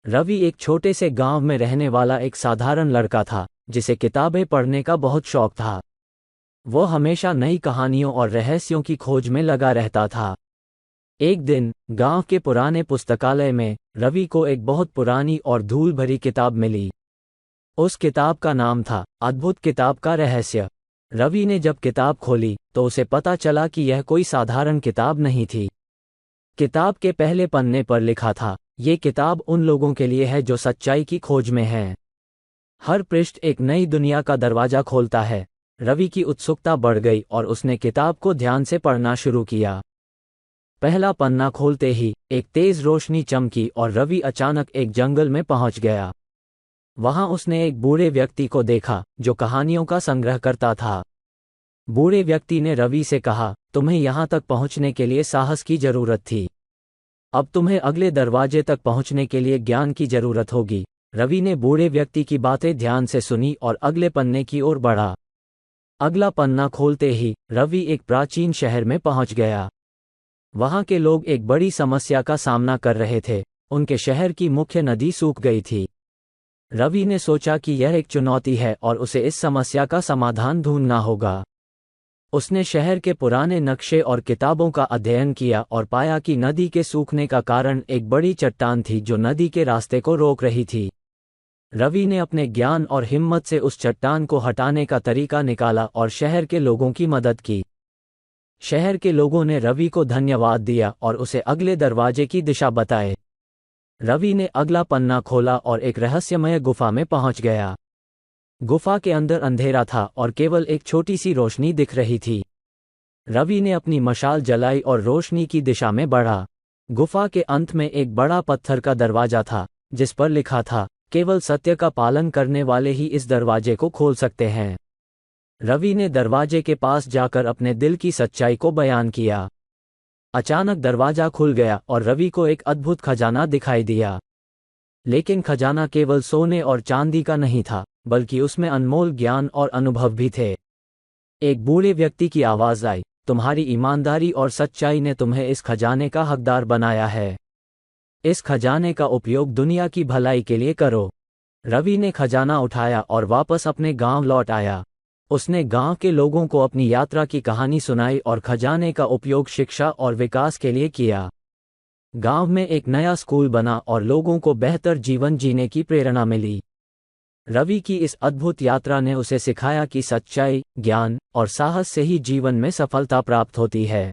रवि एक छोटे से गांव में रहने वाला एक साधारण लड़का था, जिसे किताबें पढ़ने का बहुत शौक था। वो हमेशा नई कहानियों और रहस्यों की खोज में लगा रहता था। एक दिन गांव के पुराने पुस्तकालय में रवि को एक बहुत पुरानी और धूल भरी किताब मिली। उस किताब का नाम था अद्भुत किताब का रहस्य। रवि ने जब किताब खोली तो उसे पता चला कि यह कोई साधारण किताब नहीं थी। किताब के पहले पन्ने पर लिखा था, ये किताब उन लोगों के लिए है जो सच्चाई की खोज में हैं। हर पृष्ठ एक नई दुनिया का दरवाजा खोलता है। रवि की उत्सुकता बढ़ गई और उसने किताब को ध्यान से पढ़ना शुरू किया। पहला पन्ना खोलते ही एक तेज रोशनी चमकी और रवि अचानक एक जंगल में पहुंच गया। वहां उसने एक बूढ़े व्यक्ति को देखा जो कहानियों का संग्रह करता था। बूढ़े व्यक्ति ने रवि से कहा, तुम्हें यहां तक पहुंचने के लिए साहस की जरूरत थी। अब तुम्हें अगले दरवाजे तक पहुंचने के लिए ज्ञान की जरूरत होगी। रवि ने बूढ़े व्यक्ति की बातें ध्यान से सुनी और अगले पन्ने की ओर बढ़ा। अगला पन्ना खोलते ही रवि एक प्राचीन शहर में पहुंच गया। वहां के लोग एक बड़ी समस्या का सामना कर रहे थे। उनके शहर की मुख्य नदी सूख गई थी। रवि ने सोचा कि यह एक चुनौती है और उसे इस समस्या का समाधान ढूंढना होगा। उसने शहर के पुराने नक्शे और किताबों का अध्ययन किया और पाया कि नदी के सूखने का कारण एक बड़ी चट्टान थी जो नदी के रास्ते को रोक रही थी। रवि ने अपने ज्ञान और हिम्मत से उस चट्टान को हटाने का तरीका निकाला और शहर के लोगों की मदद की। शहर के लोगों ने रवि को धन्यवाद दिया और उसे अगले दरवाजे की दिशा बताए। रवि ने अगला पन्ना खोला और एक रहस्यमय गुफा में पहुंच गया। गुफा के अंदर अंधेरा था और केवल एक छोटी सी रोशनी दिख रही थी। रवि ने अपनी मशाल जलाई और रोशनी की दिशा में बढ़ा। गुफा के अंत में एक बड़ा पत्थर का दरवाजा था, जिस पर लिखा था, केवल सत्य का पालन करने वाले ही इस दरवाजे को खोल सकते हैं। रवि ने दरवाजे के पास जाकर अपने दिल की सच्चाई को बयान किया। अचानक दरवाजा खुल गया और रवि को एक अद्भुत खजाना दिखाई दिया। लेकिन खजाना केवल सोने और चांदी का नहीं था, बल्कि उसमें अनमोल ज्ञान और अनुभव भी थे। एक बूढ़े व्यक्ति की आवाज आई, तुम्हारी ईमानदारी और सच्चाई ने तुम्हें इस खजाने का हकदार बनाया है। इस खजाने का उपयोग दुनिया की भलाई के लिए करो। रवि ने खजाना उठाया और वापस अपने गांव लौट आया। उसने गांव के लोगों को अपनी यात्रा की कहानी सुनाई और खजाने का उपयोग शिक्षा और विकास के लिए किया। गांव में एक नया स्कूल बना और लोगों को बेहतर जीवन जीने की प्रेरणा मिली। रवि की इस अद्भुत यात्रा ने उसे सिखाया कि सच्चाई, ज्ञान और साहस से ही जीवन में सफलता प्राप्त होती है।